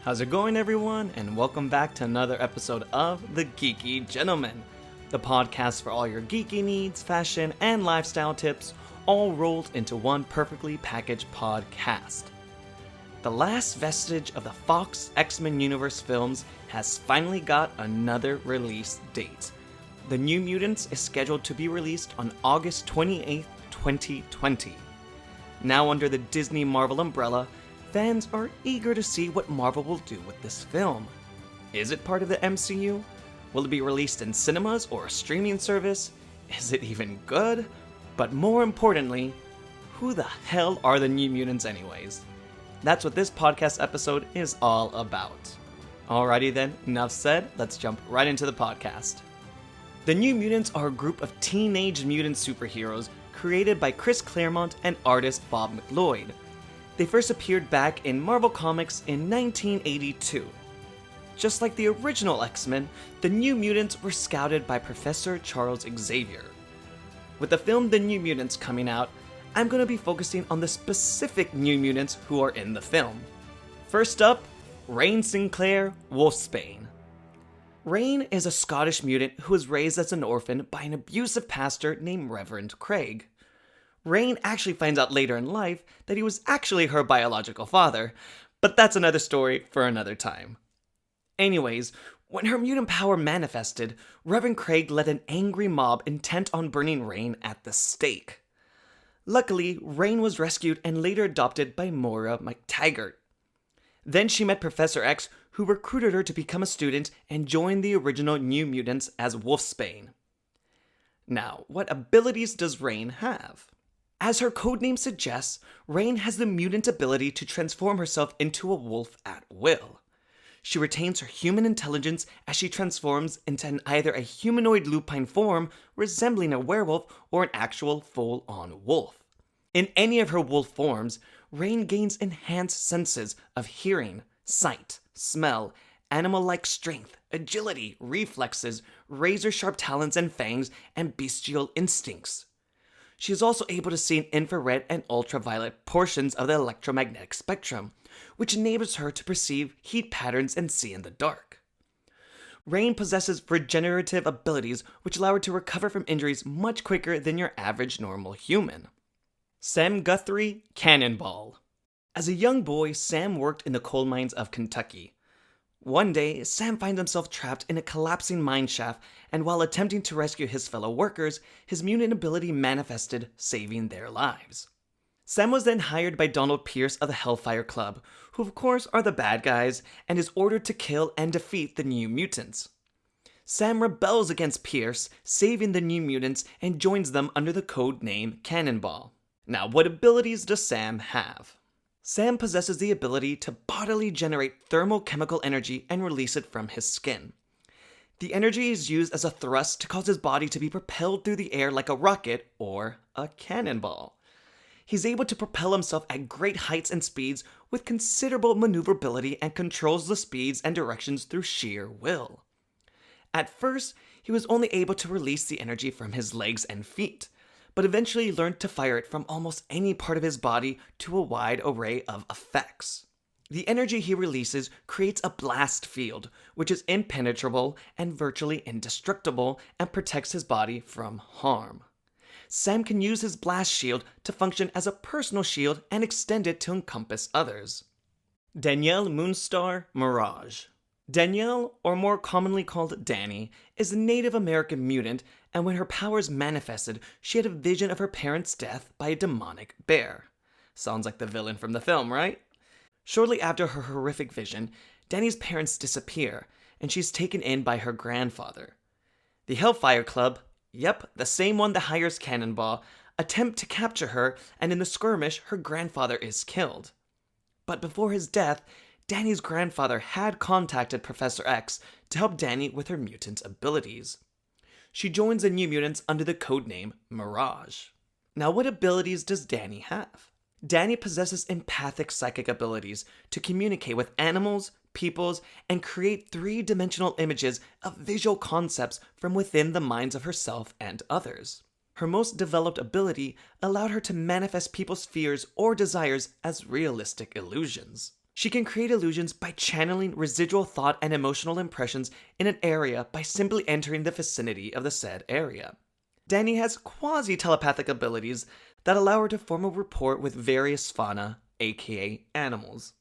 How's it going, everyone? And welcome back to another episode of The Geeky Gentleman, the podcast for all your geeky needs, fashion, and lifestyle tips, all rolled into one perfectly packaged podcast. The last vestige of the Fox X-Men universe films has finally got another release date. The New Mutants is scheduled to be released on August 28th, 2020. Now under the Disney Marvel umbrella, fans are eager to see what Marvel will do with this film. Is it part of the MCU? Will it be released in cinemas or a streaming service? Is it even good? But more importantly, who the hell are the New Mutants anyways? That's what this podcast episode is all about. Alrighty then, enough said, let's jump right into the podcast. The New Mutants are a group of teenage mutant superheroes created by Chris Claremont and artist Bob McLeod. They first appeared back in Marvel Comics in 1982. Just like the original X-Men, the New Mutants were scouted by Professor Charles Xavier. With the film The New Mutants coming out, I'm going to be focusing on the specific New Mutants who are in the film. First up, Rain Sinclair, Wolfsbane. Rain is a Scottish mutant who was raised as an orphan by an abusive pastor named Reverend Craig. Rain actually finds out later in life that he was actually her biological father, but that's another story for another time. Anyways, when her mutant power manifested, Reverend Craig led an angry mob intent on burning Rain at the stake. Luckily, Rain was rescued and later adopted by Moira McTaggart. Then she met Professor X, who recruited her to become a student and join the original New Mutants as Wolfsbane. Now, what abilities does Rain have? As her codename suggests, Rain has the mutant ability to transform herself into a wolf at will. She retains her human intelligence as she transforms into either a humanoid lupine form resembling a werewolf or an actual full-on wolf. In any of her wolf forms, Rain gains enhanced senses of hearing, sight, smell, animal-like strength, agility, reflexes, razor-sharp talons and fangs, and bestial instincts. She is also able to see in infrared and ultraviolet portions of the electromagnetic spectrum, which enables her to perceive heat patterns and see in the dark. Rain possesses regenerative abilities which allow her to recover from injuries much quicker than your average normal human. Sam Guthrie, Cannonball. As a young boy, Sam worked in the coal mines of Kentucky. One day, Sam finds himself trapped in a collapsing mine shaft, and while attempting to rescue his fellow workers, his mutant ability manifested, saving their lives. Sam was then hired by Donald Pierce of the Hellfire Club, who of course are the bad guys, and is ordered to kill and defeat the New Mutants. Sam rebels against Pierce, saving the New Mutants, and joins them under the code name Cannonball. Now, what abilities does Sam have? Sam possesses the ability to bodily generate thermochemical energy and release it from his skin. The energy is used as a thrust to cause his body to be propelled through the air like a rocket or a cannonball. He's able to propel himself at great heights and speeds with considerable maneuverability and controls the speeds and directions through sheer will. At first, he was only able to release the energy from his legs and feet, but eventually learned to fire it from almost any part of his body to a wide array of effects. The energy he releases creates a blast field, which is impenetrable and virtually indestructible and protects his body from harm. Sam can use his blast shield to function as a personal shield and extend it to encompass others. Danielle Moonstar, Mirage. Danielle, or more commonly called Dani, is a Native American mutant, and when her powers manifested, she had a vision of her parents' death by a demonic bear. Sounds like the villain from the film, right? Shortly after her horrific vision, Dani's parents disappear, and she's taken in by her grandfather. The Hellfire Club, yep, the same one that hires Cannonball, attempt to capture her, and in the skirmish, her grandfather is killed. But before his death, Dani's grandfather had contacted Professor X to help Dani with her mutant abilities. She joins the New Mutants under the codename Mirage. Now, what abilities does Dani have? Dani possesses empathic psychic abilities to communicate with animals, peoples, and create three-dimensional images of visual concepts from within the minds of herself and others. Her most developed ability allowed her to manifest people's fears or desires as realistic illusions. She can create illusions by channeling residual thought and emotional impressions in an area by simply entering the vicinity of the said area. Dani has quasi-telepathic abilities that allow her to form a rapport with various fauna, aka animals.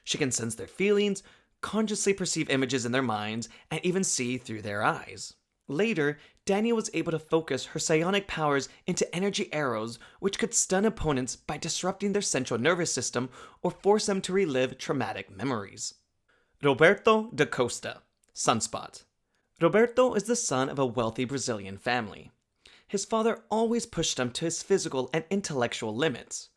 She can sense their feelings, consciously perceive images in their minds, and even see through their eyes. Later, Dani was able to focus her psionic powers into energy arrows which could stun opponents by disrupting their central nervous system or force them to relive traumatic memories. Roberto da Costa, Sunspot. Roberto is the son of a wealthy Brazilian family. His father always pushed him to his physical and intellectual limits.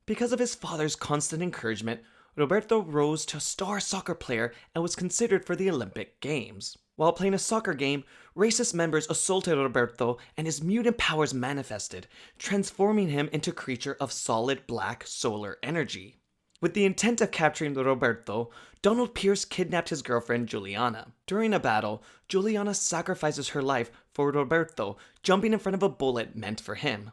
Because of his father's constant encouragement, Roberto rose to a star soccer player and was considered for the Olympic Games. While playing a soccer game, racist members assaulted Roberto and his mutant powers manifested, transforming him into a creature of solid black solar energy. With the intent of capturing Roberto, Donald Pierce kidnapped his girlfriend Ileana. During a battle, Ileana sacrifices her life for Roberto, jumping in front of a bullet meant for him.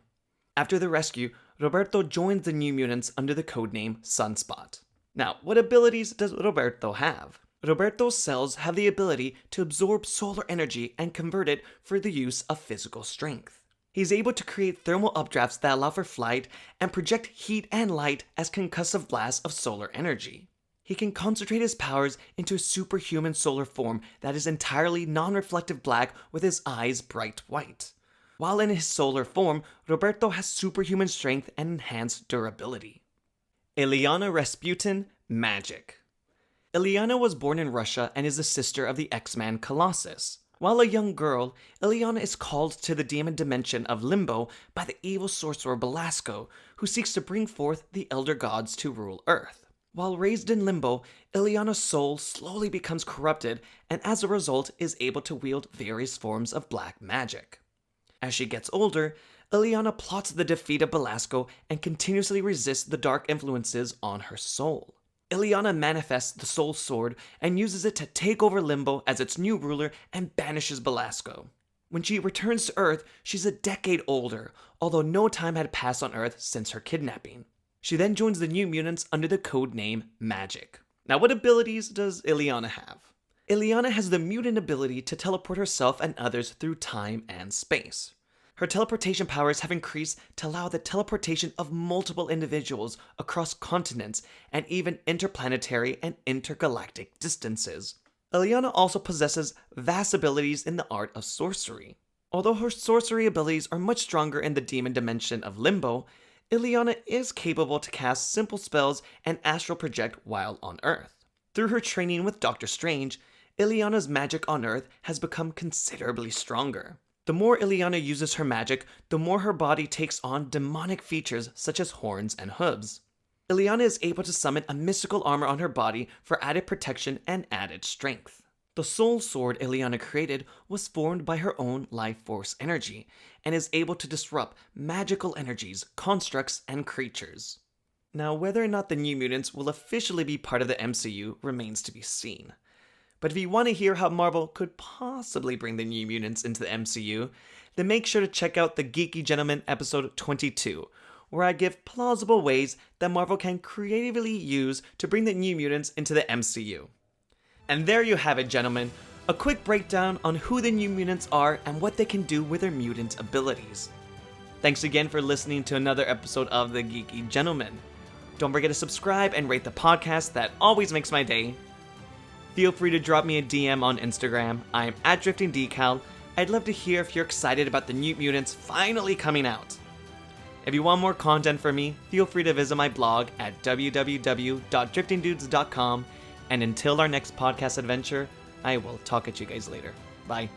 After the rescue, Roberto joins the New Mutants under the codename Sunspot. Now, what abilities does Roberto have? Roberto's cells have the ability to absorb solar energy and convert it for the use of physical strength. He's able to create thermal updrafts that allow for flight and project heat and light as concussive blasts of solar energy. He can concentrate his powers into a superhuman solar form that is entirely non-reflective black with his eyes bright white. While in his solar form, Roberto has superhuman strength and enhanced durability. Ileana Rasputin, Magic. Ileana was born in Russia and is the sister of the X-Man Colossus. While a young girl, Ileana is called to the demon dimension of Limbo by the evil sorcerer Belasco, who seeks to bring forth the Elder Gods to rule Earth. While raised in Limbo, Ileana's soul slowly becomes corrupted and as a result is able to wield various forms of black magic. As she gets older, Ileana plots the defeat of Belasco and continuously resists the dark influences on her soul. Ileana manifests the Soul Sword and uses it to take over Limbo as its new ruler and banishes Belasco. When she returns to Earth, she's a decade older, although no time had passed on Earth since her kidnapping. She then joins the New Mutants under the code name Magic. Now, what abilities does Ileana have? Ileana has the mutant ability to teleport herself and others through time and space. Her teleportation powers have increased to allow the teleportation of multiple individuals across continents and even interplanetary and intergalactic distances. Ileana also possesses vast abilities in the art of sorcery. Although her sorcery abilities are much stronger in the demon dimension of Limbo, Ileana is capable to cast simple spells and astral project while on Earth. Through her training with Doctor Strange, Ileana's magic on Earth has become considerably stronger. The more Ileana uses her magic, the more her body takes on demonic features such as horns and hooves. Ileana is able to summon a mystical armor on her body for added protection and added strength. The Soul Sword Ileana created was formed by her own life force energy, and is able to disrupt magical energies, constructs, and creatures. Now, whether or not the New Mutants will officially be part of the MCU remains to be seen. But if you want to hear how Marvel could possibly bring the New Mutants into the MCU, then make sure to check out the Geeky Gentleman episode 22, where I give plausible ways that Marvel can creatively use to bring the New Mutants into the MCU. And there you have it, gentlemen, a quick breakdown on who the New Mutants are and what they can do with their mutant abilities. Thanks again for listening to another episode of the Geeky Gentleman. Don't forget to subscribe and rate the podcast, that always makes my day. Feel free to drop me a DM on Instagram. I am @DriftingDecal. I'd love to hear if you're excited about the New Mutants finally coming out. If you want more content from me, feel free to visit my blog at www.driftingdudes.com. And until our next podcast adventure, I will talk at you guys later. Bye.